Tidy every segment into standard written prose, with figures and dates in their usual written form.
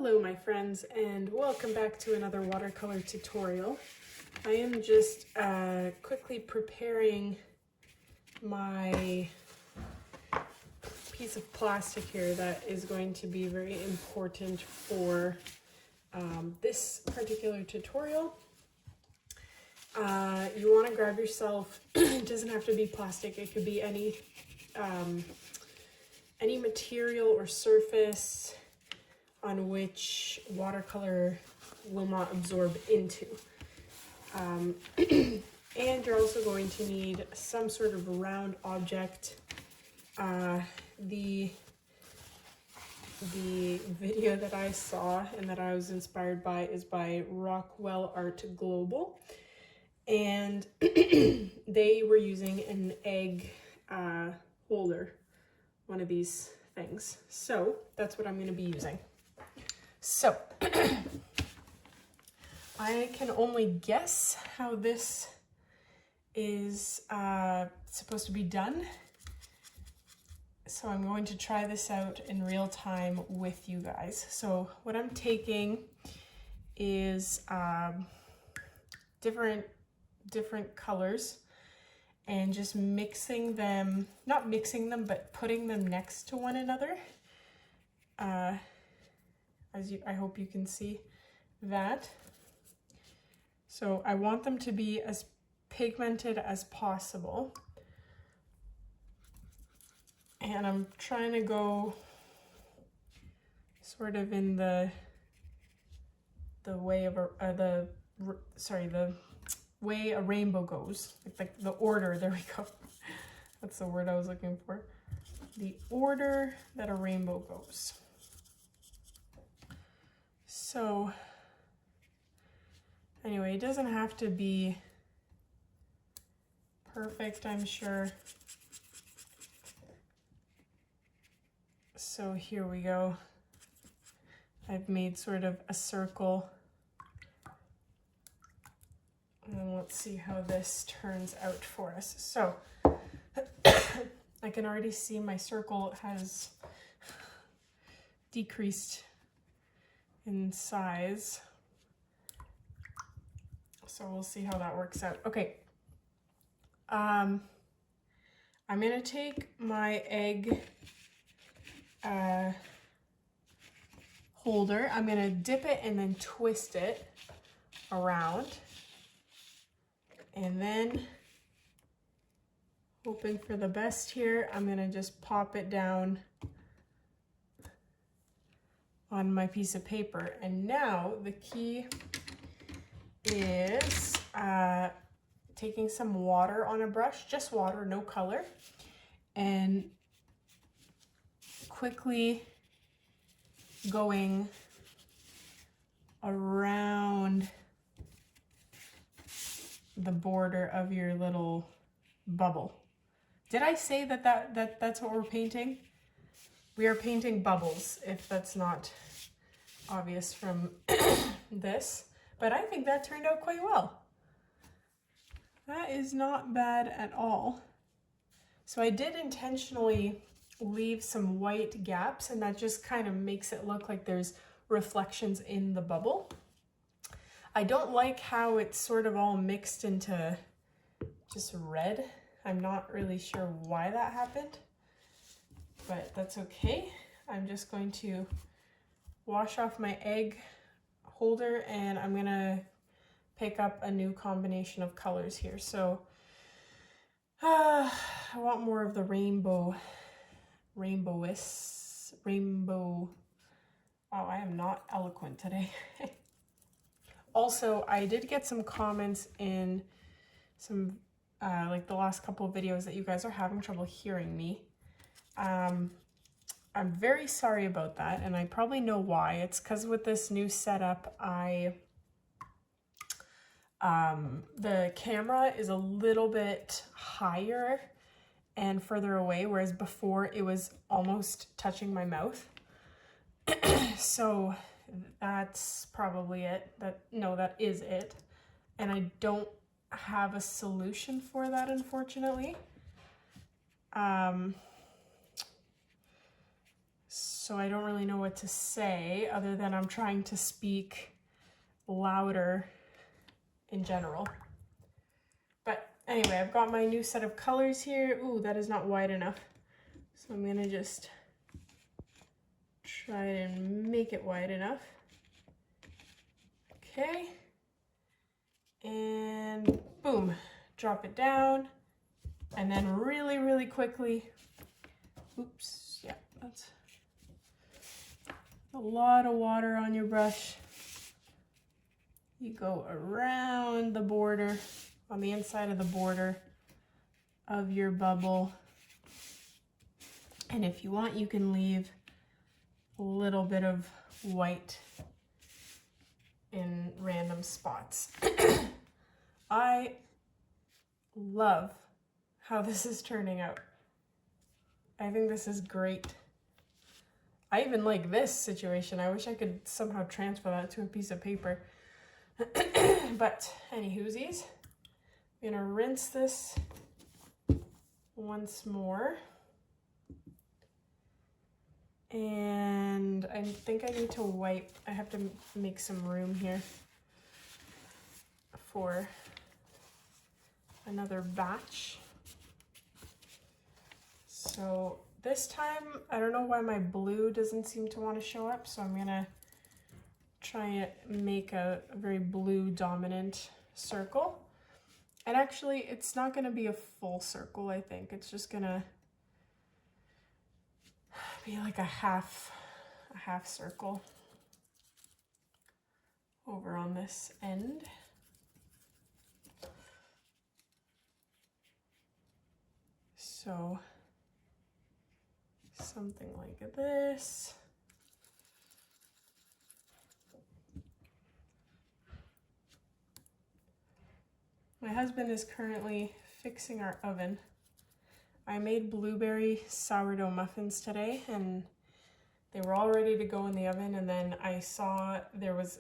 Hello my friends, and welcome back to another watercolor tutorial. I am just quickly preparing my piece of plastic here that is going to be very important for this particular tutorial. You want to grab yourself, it doesn't have to be plastic, it could be any material or surface on which watercolor will not absorb into. And you're also going to need some sort of round object. The video that I saw and that I was inspired by is by Rockwell Art Global, and they were using an egg holder, one of these things. So that's what I'm going to be using. So I can only guess how this is supposed to be done. So I'm going to try this out in real time with you guys. So what I'm taking is different colors and just mixing them, not mixing them, but putting them next to one another. I hope you can see that. So I want them to be as pigmented as possible. And I'm trying to go sort of in the way of the way a rainbow goes, like the order. There we go. That's the word I was looking for. The order that a rainbow goes. So anyway, it doesn't have to be perfect, I'm sure. So here we go. I've made sort of a circle. And let's see how this turns out for us. So I can already see my circle has decreased in size. So we'll see how that works out. Okay. I'm gonna take my egg holder. I'm gonna dip it and then twist it around. And then, hoping for the best here, I'm gonna just pop it down on my piece of paper. And now the key is taking some water on a brush, just water, no color, and quickly going around the border of your little bubble. Did I say that's what we're painting? We are painting bubbles, if that's not obvious from this, but I think that turned out quite well. That is not bad at all. So I did intentionally leave some white gaps, and that just kind of makes it look like there's reflections in the bubble. I don't like how it's sort of all mixed into just red. I'm not really sure why that happened, but that's okay. I'm just going to wash off my egg holder, and I'm gonna pick up a new combination of colors here. So I want more of the rainbow. Oh, I am not eloquent today. Also, I did get some comments in some, like the last couple of videos, that you guys are having trouble hearing me. I'm very sorry about that, and I probably know why. It's because with this new setup, the camera is a little bit higher and further away, whereas before it was almost touching my mouth. So that's probably it. That is it. And I don't have a solution for that, unfortunately. so I don't really know what to say other than I'm trying to speak louder in general. But anyway, I've got my new set of colors here. Ooh, that is not wide enough. So I'm gonna just try and make it wide enough. Okay. And boom, drop it down. And then really, really quickly, oops, yeah, that's a lot of water on your brush. You go around the border, on the inside of the border of your bubble. And if you want, you can leave a little bit of white in random spots. I love how this is turning out. I think this is great. I even like this situation. I wish I could somehow transfer that to a piece of paper. But anywhoosies, I'm gonna rinse this once more. And I think I need to wipe. I have to make some room here for another batch. So this time, I don't know why my blue doesn't seem to want to show up, so I'm gonna try and make a very blue dominant circle. And actually, it's not gonna be a full circle, I think. It's just gonna be like a half circle over on this end. So something like this. My husband is currently fixing our oven. I made blueberry sourdough muffins today, and they were all ready to go in the oven, and then I saw there was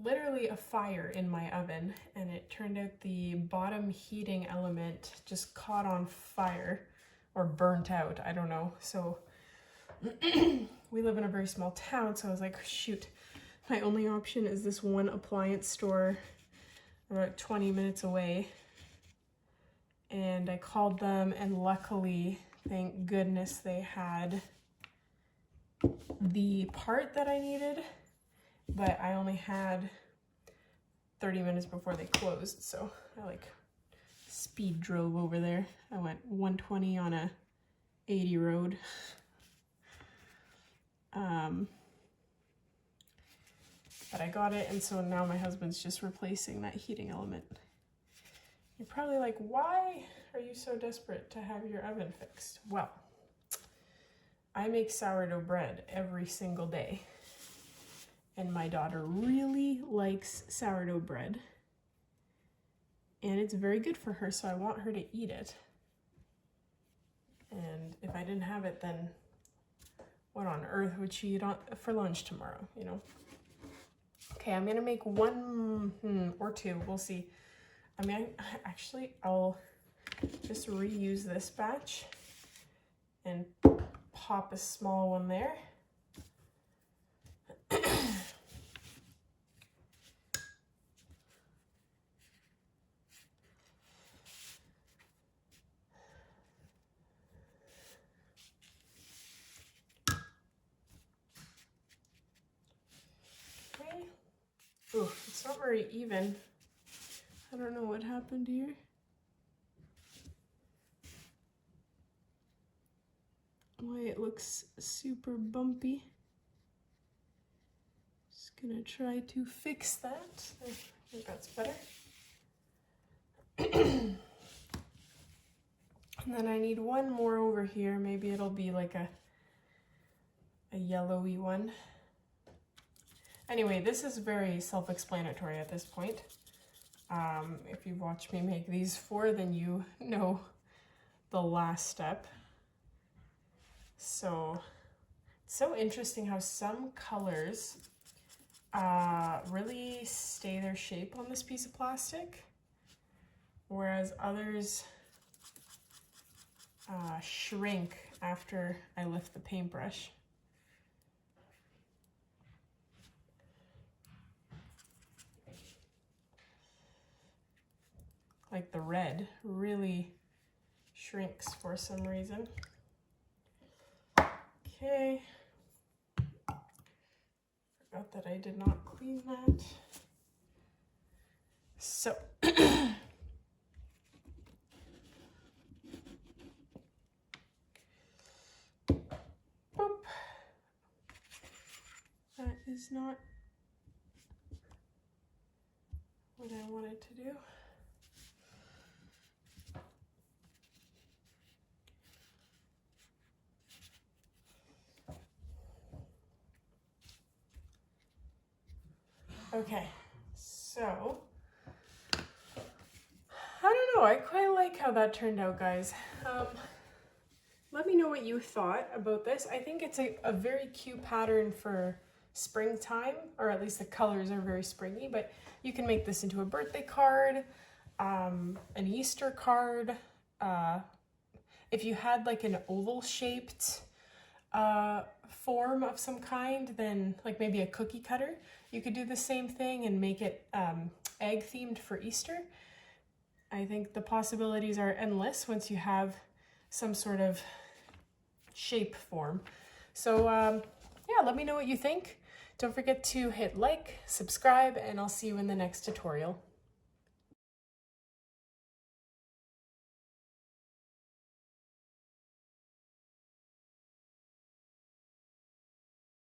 literally a fire in my oven, and it turned out the bottom heating element just caught on fire or burnt out, I don't know. So we live in a very small town, so I was like, shoot, my only option is this one appliance store about 20 minutes away. And I called them, and luckily, thank goodness, they had the part that I needed, but I only had 30 minutes before they closed, so I like speed drove over there. I went 120 on a 80 road. But I got it, and so now my husband's just replacing that heating element. You're probably like, why are you so desperate to have your oven fixed? Well, I make sourdough bread every single day, and my daughter really likes sourdough bread, and it's very good for her, so I want her to eat it. And if I didn't have it, then what on earth would she eat for lunch tomorrow, you know? Okay, I'm gonna make one or two, we'll see. I mean, I'll just reuse this batch and pop a small one there. Okay. Ooh, it's not very even. I don't know what happened here. Why it looks super bumpy. Just gonna try to fix that. I think that's better. And then I need one more over here. Maybe it'll be like a yellowy one. Anyway, this is very self-explanatory at this point. If you've watched me make these four, then you know the last step. So it's so interesting how some colors really stay their shape on this piece of plastic, whereas others shrink after I lift the paintbrush. like the red, really shrinks for some reason. Okay. Forgot that I did not clean that. So boop. That is not what I wanted to do. Okay, so I don't know, I quite like how that turned out, guys. Let me know what you thought about this. I think it's a very cute pattern for springtime, or at least the colors are very springy, but you can make this into a birthday card, an Easter card. If you had like an oval shaped form of some kind, then like maybe a cookie cutter, you could do the same thing and make it egg themed for Easter. I think the possibilities are endless once you have some sort of shape form. So yeah, let me know what you think. Don't forget to hit like, subscribe, and I'll see you in the next tutorial.